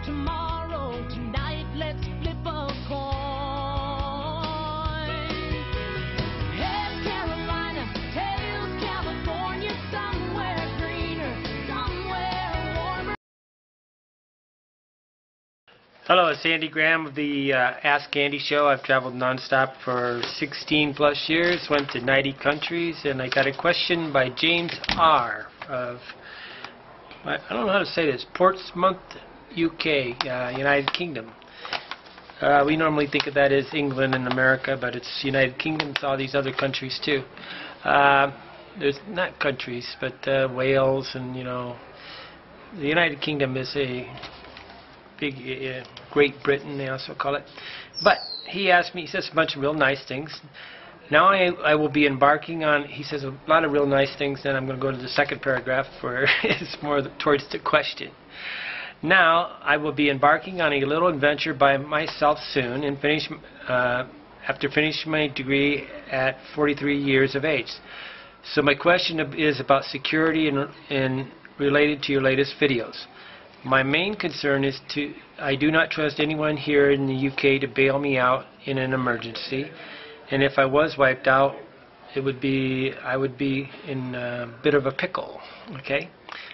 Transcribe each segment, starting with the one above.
tomorrow. Tonight, let's flip a coin. Head Carolina, tails California, somewhere greener, somewhere warmer. Hello, it's Andy Graham of the Ask Andy Show. I've traveled nonstop for 16 plus years, went to 90 countries, and I got a question by James R. of, I don't know how to say this, Portsmouth, UK, United Kingdom. We normally think of that as England and America, but it's United Kingdom. It's all these other countries too. There's not countries, but Wales and, the United Kingdom is a big Great Britain, they also call it. But he asked me, he says a bunch of real nice things. Now I will be embarking on, he says a lot of real nice things, then I'm going to go to the second paragraph where it's more towards the question. Now I will be embarking on a little adventure by myself soon and after finishing my degree at 43 years of age. So my question is about security and related to your latest videos. My main concern is I do not trust anyone here in the UK to bail me out in an emergency, and if I was wiped out, I would be in a bit of a pickle. Okay,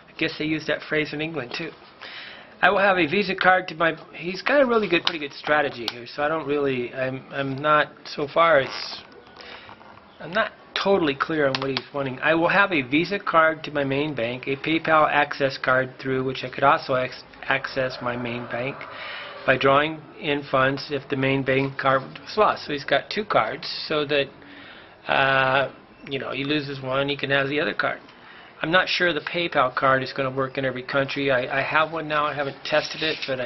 I guess they use that phrase in England too. I will have a Visa card to my. He's got a pretty good strategy here, so I don't really. I'm not so far. I'm not totally clear on what he's wanting. I will have a Visa card to my main bank, a PayPal access card through which I could also access my main bank by drawing in funds if the main bank card was lost. So he's got two cards so that he loses one, he can have the other card. I'm not sure the PayPal card is going to work in every country. I have one now. I haven't tested it, but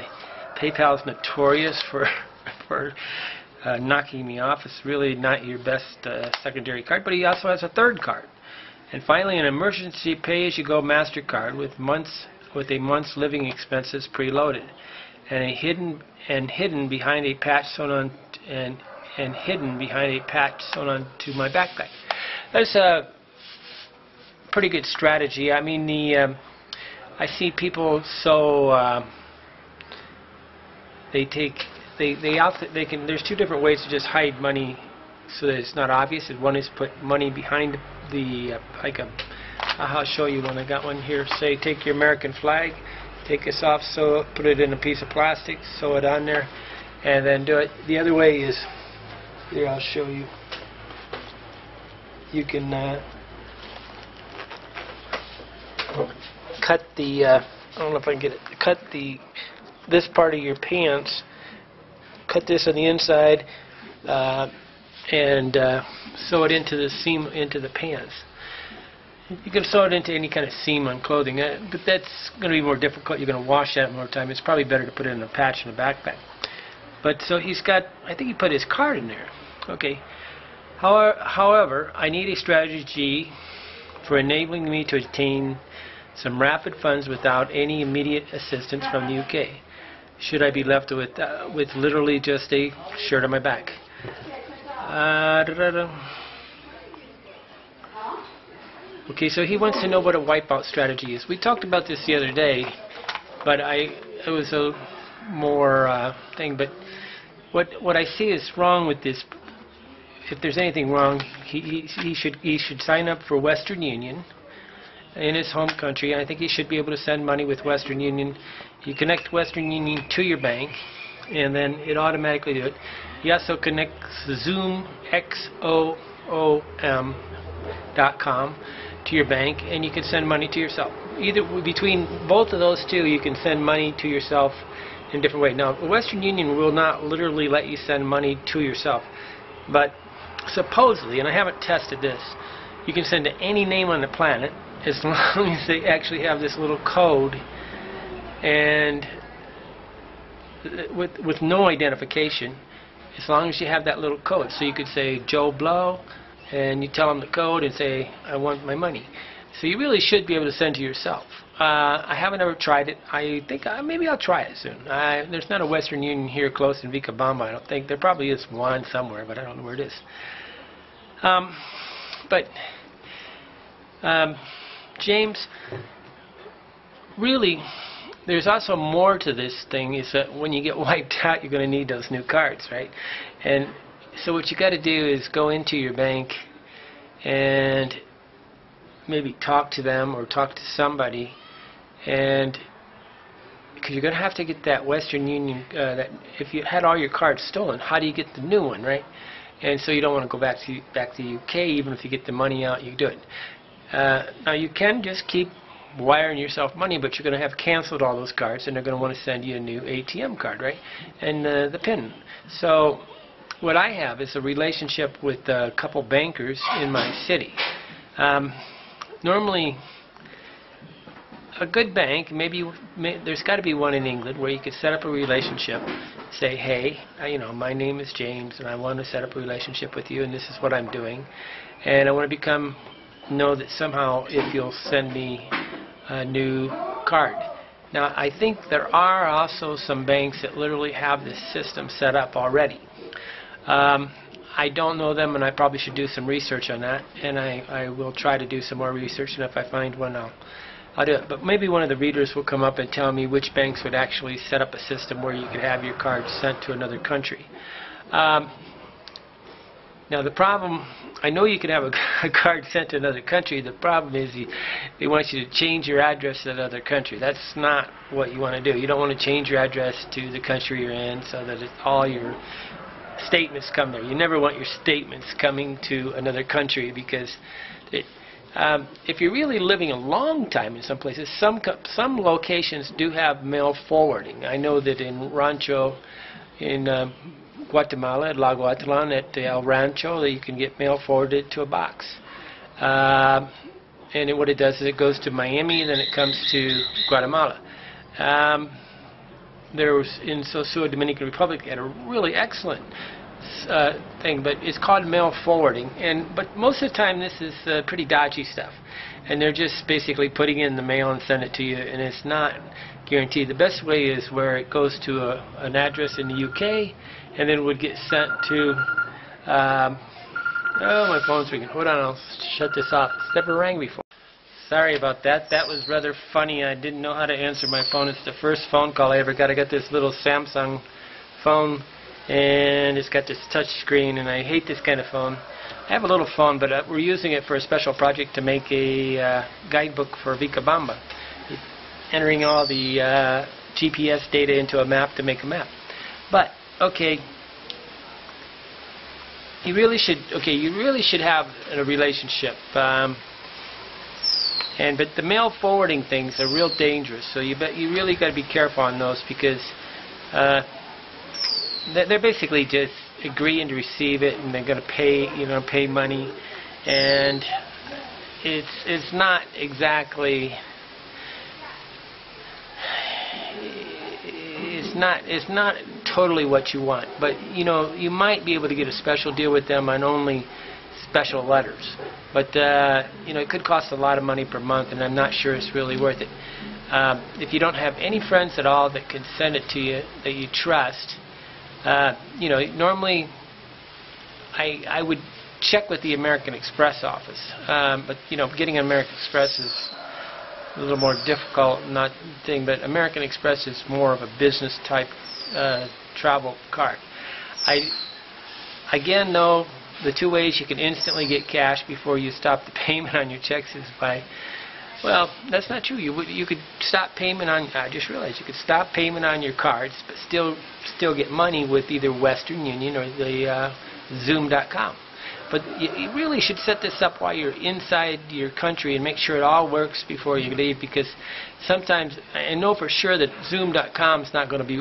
PayPal is notorious for knocking me off. It's really not your best secondary card, but he also has a third card. And finally, an emergency pay-as-you-go MasterCard with a month's living expenses preloaded, and hidden behind a patch sewn on to my backpack. That's a pretty good strategy. I mean, I see people there's two different ways to just hide money so that it's not obvious. One is put money behind I'll show you one. I got one here. Say, take your American flag, take this off, sew it, put it in a piece of plastic, sew it on there, and then do it. The other way is, here, I'll show you. You can cut the, I don't know if I can get it, cut this part of your pants, cut this on the inside, and sew it into the seam, into the pants. You can sew it into any kind of seam on clothing, but that's going to be more difficult. You're going to wash that more time. It's probably better to put it in a patch in a backpack. But so he's got, I think he put his card in there. Okay. However, I need a strategy for enabling me to obtain some rapid funds without any immediate assistance from the UK. Should I be left with literally just a shirt on my back? Okay, so he wants to know what a wipeout strategy is. We talked about this the other day, but it was a more thing. But what I see is wrong with this. If there's anything wrong, he should sign up for Western Union in his home country. I think he should be able to send money with Western Union. You connect Western Union to your bank, and then it automatically do it. He also connects Zoom, XOOM.com to your bank, and you can send money to yourself. Either between both of those two, you can send money to yourself in a different way. Now, Western Union will not literally let you send money to yourself, but supposedly, and I haven't tested this, you can send to any name on the planet as long as they actually have this little code, and with no identification, as long as you have that little code. So you could say Joe Blow, and you tell them the code and say, I want my money. So you really should be able to send to yourself. I haven't ever tried it. I think maybe I'll try it soon. There's not a Western Union here close in Vicabamba, I don't think. There probably is one somewhere, but I don't know where it is. James, really, there's also more to this thing, is that when you get wiped out, you're going to need those new cards, right? And so what you got to do is go into your bank and maybe talk to them or talk to somebody, and because you're going to have to get that Western Union, that if you had all your cards stolen, how do you get the new one, right? And so you don't want to go back to the UK. Even if you get the money out, you do it. Now you can just keep wiring yourself money, but you're going to have canceled all those cards, and they're going to want to send you a new ATM card, right? And the PIN. So what I have is a relationship with a couple bankers in my city. Normally, a good bank, there's got to be one in England where you could set up a relationship, say, hey, my name is James, and I want to set up a relationship with you, and this is what I'm doing, and I want to know that somehow if you'll send me a new card. Now, I think there are also some banks that literally have this system set up already. I don't know them, and I probably should do some research on that, and I will try to do some more research, and if I find one, I'll do it. But maybe one of the readers will come up and tell me which banks would actually set up a system where you could have your cards sent to another country. Now the problem, I know you can have a card sent to another country. The problem is they want you to change your address to that other country. That's not what you want to do. You don't want to change your address to the country you're in so that all your statements come there. You never want your statements coming to another country, because if you're really living a long time in some places, some locations do have mail forwarding. I know that in Rancho, in Guatemala, at La Guatemala, at El Rancho, that you can get mail forwarded to a box. And what it does is it goes to Miami, and then it comes to Guatemala. There was in Sosúa, Dominican Republic, had a really excellent thing, but it's called mail forwarding. But most of the time, this is pretty dodgy stuff, and they're just basically putting it in the mail and send it to you, and it's not guaranteed. The best way is where it goes to an address in the UK, and then would get sent to. Oh, my phone's ringing. Hold on, I'll shut this off. It's never rang before. Sorry about that. That was rather funny. I didn't know how to answer my phone. It's the first phone call I ever got. I got this little Samsung phone, and it's got this touch screen, and I hate this kind of phone. I have a little phone, but we're using it for a special project to make a guidebook for Vicabamba, entering all the GPS data into a map to make a map. But okay, you really should have a relationship. But the mail forwarding things are real dangerous, so you really got to be careful on those, because they're basically just agreeing to receive it, and they're going to pay money, and it's not exactly it's not totally what you want, but you might be able to get a special deal with them on only special letters, but it could cost a lot of money per month, and I'm not sure it's really worth it. If you don't have any friends at all that can send it to you that you trust, normally I would check with the American Express office, but getting an American Express is a little more difficult, but American Express is more of a business type travel card. Again, though, the two ways you can instantly get cash before you stop the payment on your checks is by, well, that's not true. You could stop payment on. I just realized you could stop payment on your cards, but still get money with either Western Union or the Zoom.com. But you really should set this up while you're inside your country and make sure it all works before you leave, because sometimes I know for sure that Zoom.com is not going to be.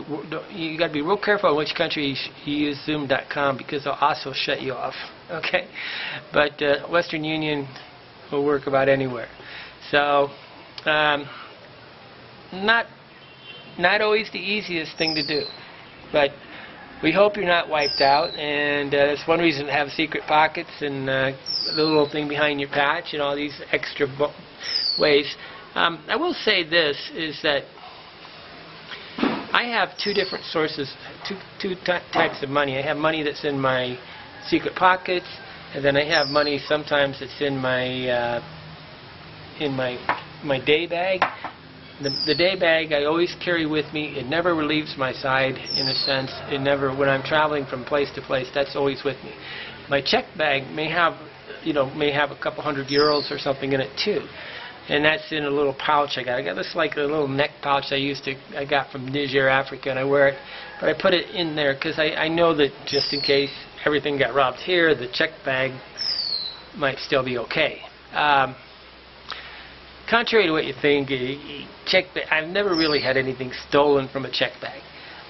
You got to be real careful in which country you use Zoom.com, because they'll also shut you off. Okay, but Western Union will work about anywhere. So not always the easiest thing to do, but we hope you're not wiped out, and that's one reason to have secret pockets and the little thing behind your patch and all these extra ways. I will say this, is that I have two different sources, two types of money. I have money that's in my secret pockets, and then I have money sometimes that's in my day bag. The day bag I always carry with me. It never relieves my side, in a sense. It never, when I'm traveling from place to place, that's always with me. My check bag may have, may have a couple €100 or something in it too, and that's in a little pouch I got. I got this like a little neck pouch I got from Niger, Africa, and I wear it. But I put it in there because I know that just in case everything got robbed here, the check bag might still be okay. Contrary to what you think, I've never really had anything stolen from a check bag.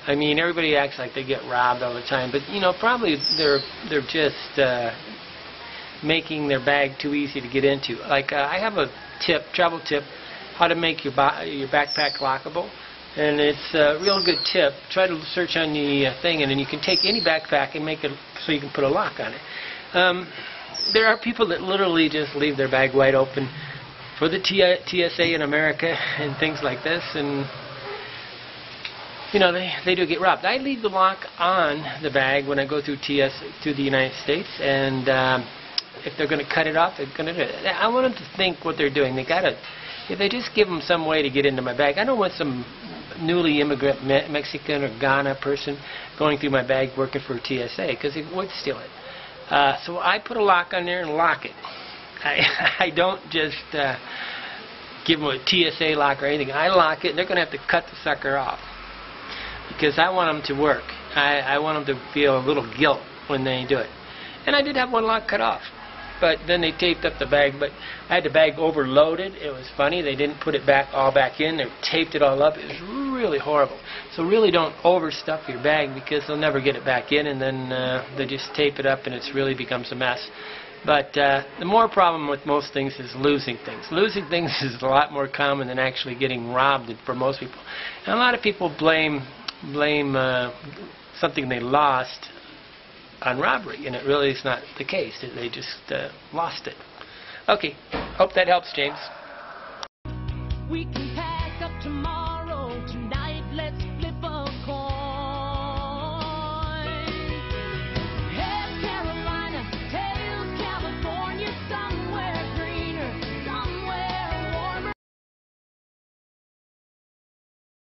I mean, everybody acts like they get robbed all the time, but probably they're just making their bag too easy to get into. Like I have a travel tip, how to make your backpack lockable, and it's a real good tip. Try to search on the thing, and then you can take any backpack and make it so you can put a lock on it. There are people that literally just leave their bag wide open for the TSA in America and things like this, and they do get robbed. I leave the lock on the bag when I go through to the United States, and if they're going to cut it off, they're going to do it. I want them to think what they're doing. If they just give them some way to get into my bag. I don't want some newly immigrant Mexican or Ghana person going through my bag working for TSA, because they would steal it. So I put a lock on there and lock it. I don't just give them a TSA lock or anything. I lock it, and they're going to have to cut the sucker off, because I want them to work. I want them to feel a little guilt when they do it. And I did have one lock cut off, but then they taped up the bag. But I had the bag overloaded. It was funny. They didn't put it all back in. They taped it all up. It was really horrible. So really don't overstuff your bag, because they'll never get it back in, and then they just tape it up, and it really becomes a mess. But the more problem with most things is losing things. Losing things is a lot more common than actually getting robbed for most people. And a lot of people blame something they lost on robbery, and it really is not the case. They just lost it. Okay, hope that helps, James. We can